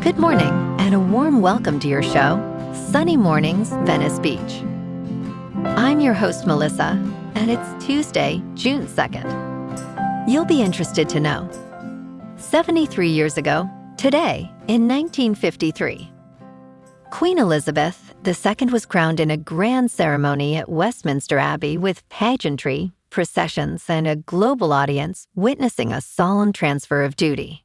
Good morning, and a warm welcome to your show, Sunny Mornings, Venice Beach. I'm your host, Melissa, and it's Tuesday, June 2nd. You'll be interested to know. 73 years ago, today, in 1953, Queen Elizabeth II was crowned in a grand ceremony at Westminster Abbey with pageantry, processions, and a global audience witnessing a solemn transfer of duty.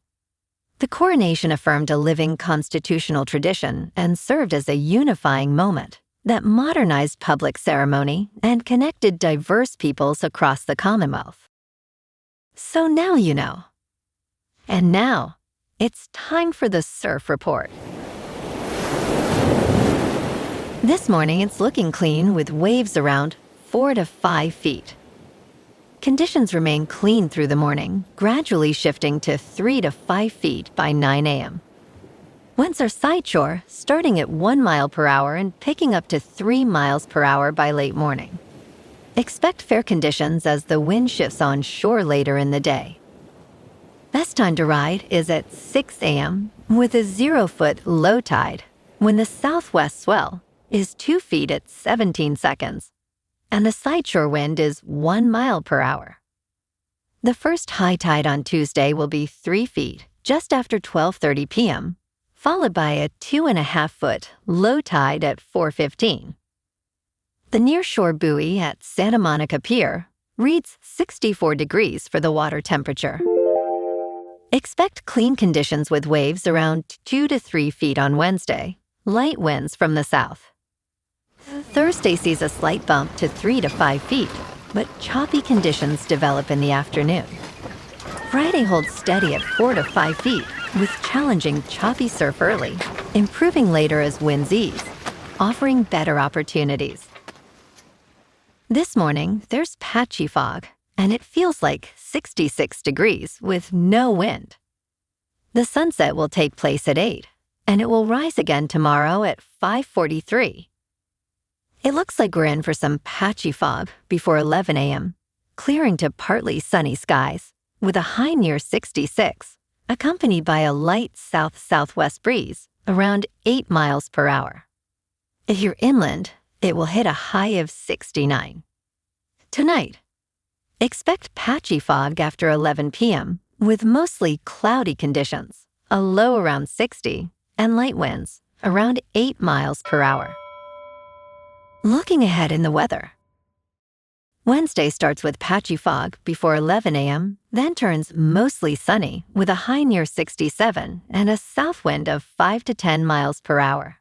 The coronation affirmed a living constitutional tradition and served as a unifying moment that modernized public ceremony and connected diverse peoples across the Commonwealth. So now you know. And now, it's time for the Surf Report. This morning, it's looking clean with waves around 4 to 5 feet. Conditions remain clean through the morning, gradually shifting to 3 to 5 feet by 9 a.m. Winds are sideshore, starting at 1 mile per hour and picking up to 3 miles per hour by late morning. Expect fair conditions as the wind shifts on shore later in the day. Best time to ride is at 6 a.m. with a 0-foot low tide, when the southwest swell is 2 feet at 17 seconds. And the sideshore wind is 1 mile per hour. The first high tide on Tuesday will be 3 feet just after 12:30 p.m., followed by a 2.5-foot low tide at 4:15. The nearshore buoy at Santa Monica Pier reads 64 degrees for the water temperature. Expect clean conditions with waves around 2 to 3 feet on Wednesday, light winds from the south. Thursday sees a slight bump to 3 to 5 feet, but choppy conditions develop in the afternoon. Friday holds steady at 4 to 5 feet, with challenging choppy surf early, improving later as winds ease, offering better opportunities. This morning, there's patchy fog, and it feels like 66 degrees with no wind. The sunset will take place at 8, and it will rise again tomorrow at 5:43. It looks like we're in for some patchy fog before 11 a.m., clearing to partly sunny skies, with a high near 66, accompanied by a light south-southwest breeze around 8 miles per hour. If you're inland, it will hit a high of 69. Tonight, expect patchy fog after 11 p.m., with mostly cloudy conditions, a low around 60, and light winds around 8 miles per hour. Looking ahead in the weather. Wednesday starts with patchy fog before 11 a.m., then turns mostly sunny with a high near 67 and a south wind of 5 to 10 miles per hour.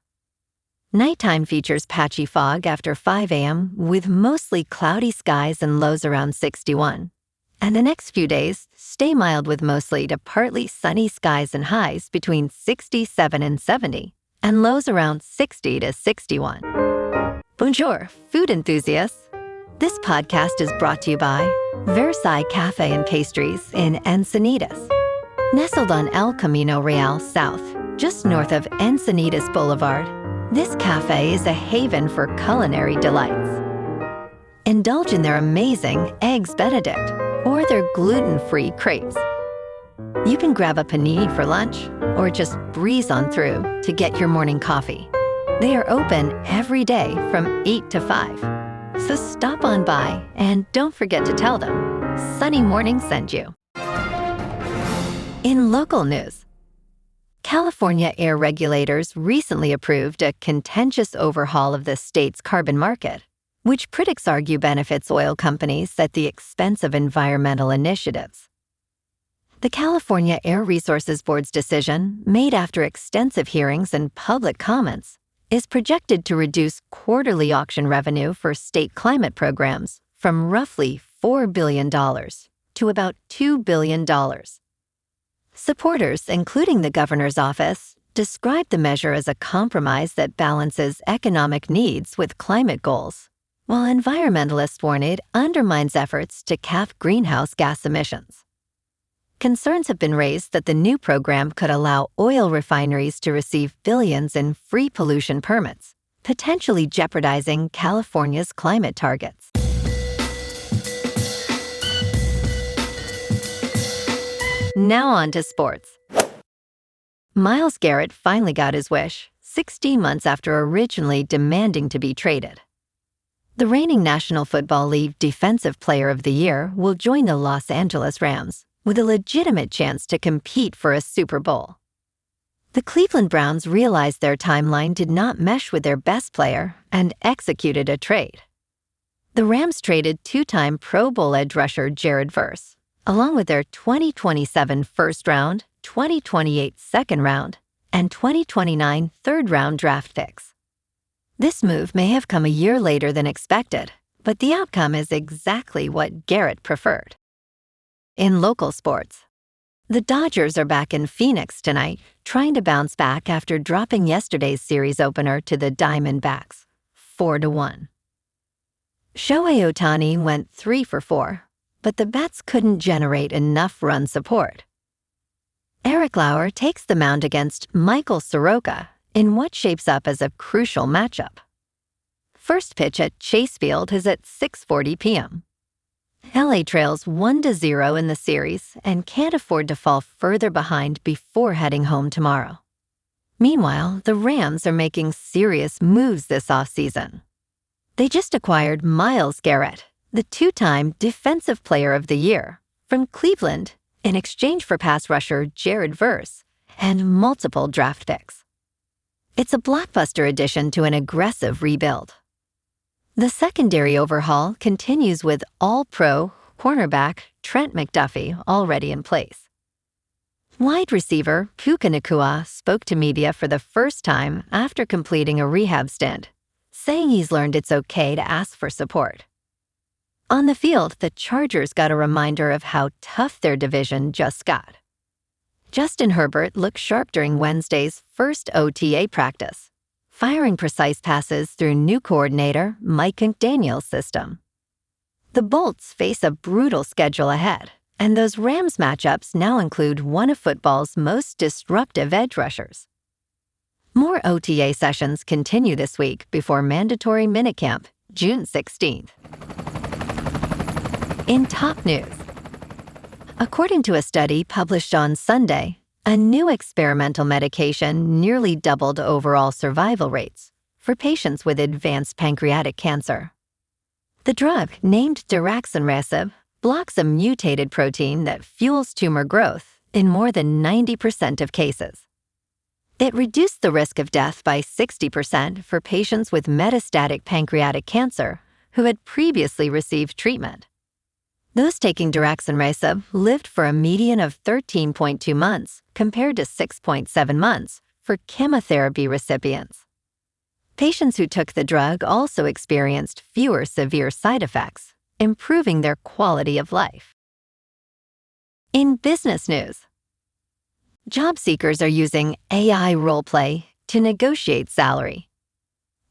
Nighttime features patchy fog after 5 a.m. with mostly cloudy skies and lows around 61. And the next few days stay mild with mostly to partly sunny skies and highs between 67 and 70, and lows around 60 to 61. Bonjour, food enthusiasts. This podcast is brought to you by Versailles Cafe and Pastries in Encinitas. Nestled on El Camino Real South, just north of Encinitas Boulevard, this cafe is a haven for culinary delights. Indulge in their amazing Eggs Benedict or their gluten-free crepes. You can grab a panini for lunch or just breeze on through to get your morning coffee. They are open every day from 8 to 5. So stop on by and don't forget to tell them Sunny Morning sent you. In local news, California air regulators recently approved a contentious overhaul of the state's carbon market, which critics argue benefits oil companies at the expense of environmental initiatives. The California Air Resources Board's decision, made after extensive hearings and public comments, is projected to reduce quarterly auction revenue for state climate programs from roughly $4 billion to about $2 billion. Supporters, including the governor's office, described the measure as a compromise that balances economic needs with climate goals, while environmentalists warn it undermines efforts to cap greenhouse gas emissions. Concerns have been raised that the new program could allow oil refineries to receive billions in free pollution permits, potentially jeopardizing California's climate targets. Now on to sports. Myles Garrett finally got his wish, 16 months after originally demanding to be traded. The reigning National Football League Defensive Player of the Year will join the Los Angeles Rams with a legitimate chance to compete for a Super Bowl. The Cleveland Browns realized their timeline did not mesh with their best player and executed a trade. The Rams traded two-time Pro Bowl edge rusher Jared Verse, along with their 2027 first round, 2028 second round, and 2029 third round draft picks. This move may have come a year later than expected, but the outcome is exactly what Garrett preferred. In local sports, the Dodgers are back in Phoenix tonight, trying to bounce back after dropping yesterday's series opener to the Diamondbacks, 4-1. Shohei Ohtani went 3 for 4, but the bats couldn't generate enough run support. Eric Lauer takes the mound against Michael Soroka in what shapes up as a crucial matchup. First pitch at Chase Field is at 6:40 p.m. LA trails 1-0 in the series and can't afford to fall further behind before heading home tomorrow. Meanwhile, the Rams are making serious moves this offseason. They just acquired Myles Garrett, the two-time Defensive Player of the Year, from Cleveland in exchange for pass rusher Jared Verse and multiple draft picks. It's a blockbuster addition to an aggressive rebuild. The secondary overhaul continues with all-pro cornerback Trent McDuffie already in place. Wide receiver Puka Nacua spoke to media for the first time after completing a rehab stint, saying he's learned it's okay to ask for support. On the field, the Chargers got a reminder of how tough their division just got. Justin Herbert looked sharp during Wednesday's first OTA practice, firing precise passes through new coordinator Mike McDaniel's system. The Bolts face a brutal schedule ahead, and those Rams matchups now include one of football's most disruptive edge rushers. More OTA sessions continue this week before mandatory minicamp, June 16th. In top news, according to a study published on Sunday, a new experimental medication nearly doubled overall survival rates for patients with advanced pancreatic cancer. The drug, named daraxonrasib, blocks a mutated protein that fuels tumor growth in more than 90% of cases. It reduced the risk of death by 60% for patients with metastatic pancreatic cancer who had previously received treatment. Those taking daraxonrasib lived for a median of 13.2 months compared to 6.7 months for chemotherapy recipients. Patients who took the drug also experienced fewer severe side effects, improving their quality of life. In business news, job seekers are using AI roleplay to negotiate salary.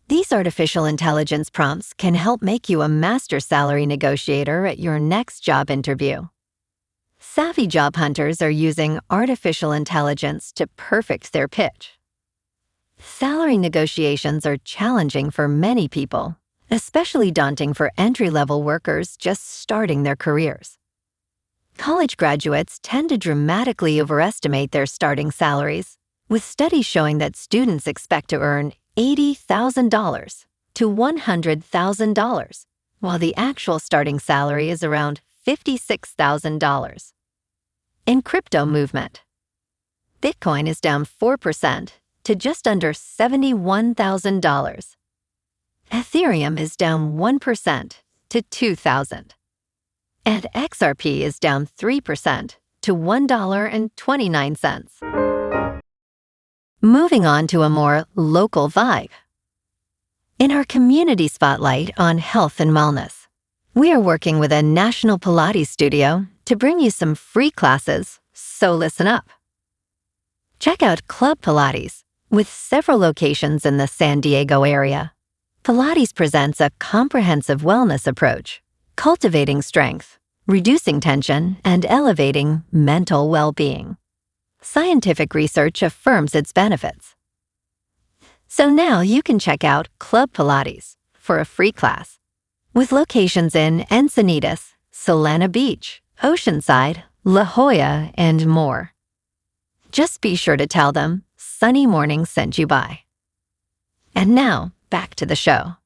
These artificial intelligence prompts can help make you a master salary negotiator at your next job interview. Savvy job hunters are using artificial intelligence to perfect their pitch. Salary negotiations are challenging for many people, especially daunting for entry-level workers just starting their careers. College graduates tend to dramatically overestimate their starting salaries, with studies showing that students expect to earn $80,000 to $100,000, while the actual starting salary is around $56,000. In crypto movement, Bitcoin is down 4% to just under $71,000. Ethereum is down 1% to $2,000. And XRP is down 3% to $1.29. Moving on to a more local vibe. In our community spotlight on health and wellness, we are working with a national Pilates studio to bring you some free classes, so listen up. Check out Club Pilates, with several locations in the San Diego area. Pilates presents a comprehensive wellness approach, cultivating strength, reducing tension, and elevating mental well-being. Scientific research affirms its benefits. So now you can check out Club Pilates for a free class, with locations in Encinitas, Solana Beach, Oceanside, La Jolla, and more. Just be sure to tell them Sunny Morning sent you by. And now, back to the show.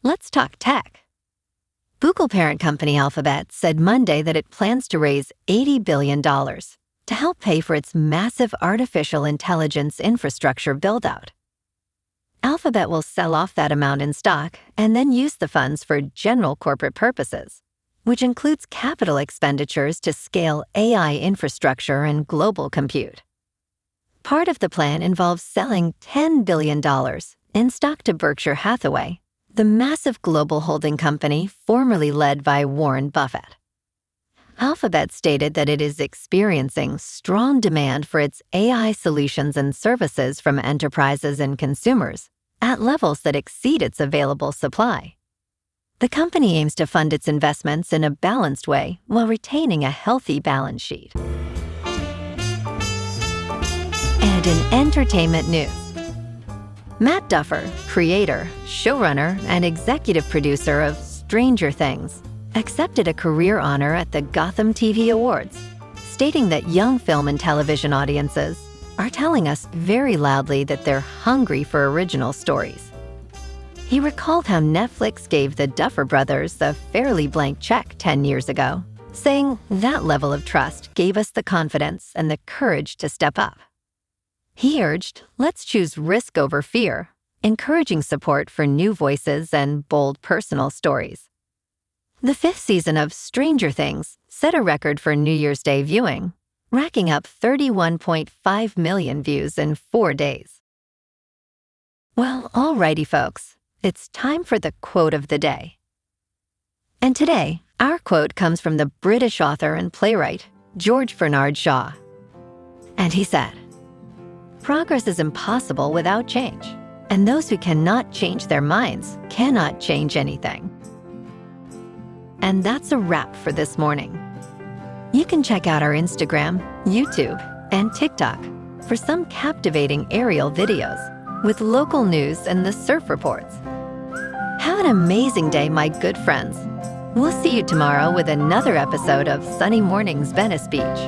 Let's talk tech. Google parent company Alphabet said Monday that it plans to raise $80 billion to help pay for its massive artificial intelligence infrastructure build-out. Alphabet will sell off that amount in stock and then use the funds for general corporate purposes, which includes capital expenditures to scale AI infrastructure and global compute. Part of the plan involves selling $10 billion in stock to Berkshire Hathaway, the massive global holding company formerly led by Warren Buffett. Alphabet stated that it is experiencing strong demand for its AI solutions and services from enterprises and consumers at levels that exceed its available supply. The company aims to fund its investments in a balanced way while retaining a healthy balance sheet. And in entertainment news, Matt Duffer, creator, showrunner, and executive producer of Stranger Things, accepted a career honor at the Gotham TV Awards, stating that young film and television audiences are telling us very loudly that they're hungry for original stories. He recalled how Netflix gave the Duffer Brothers a fairly blank check 10 years ago, saying that level of trust gave us the confidence and the courage to step up. He urged, let's choose risk over fear, encouraging support for new voices and bold personal stories. The 5th season of Stranger Things set a record for New Year's Day viewing, racking up 31.5 million views in 4 days. Well, alrighty folks, it's time for the quote of the day. And today, our quote comes from the British author and playwright, George Bernard Shaw. And he said, "Progress is impossible without change, and those who cannot change their minds cannot change anything." And that's a wrap for this morning. You can check out our Instagram, YouTube, and TikTok for some captivating aerial videos with local news and the surf reports. Have an amazing day, my good friends. We'll see you tomorrow with another episode of Sunny Mornings Venice Beach.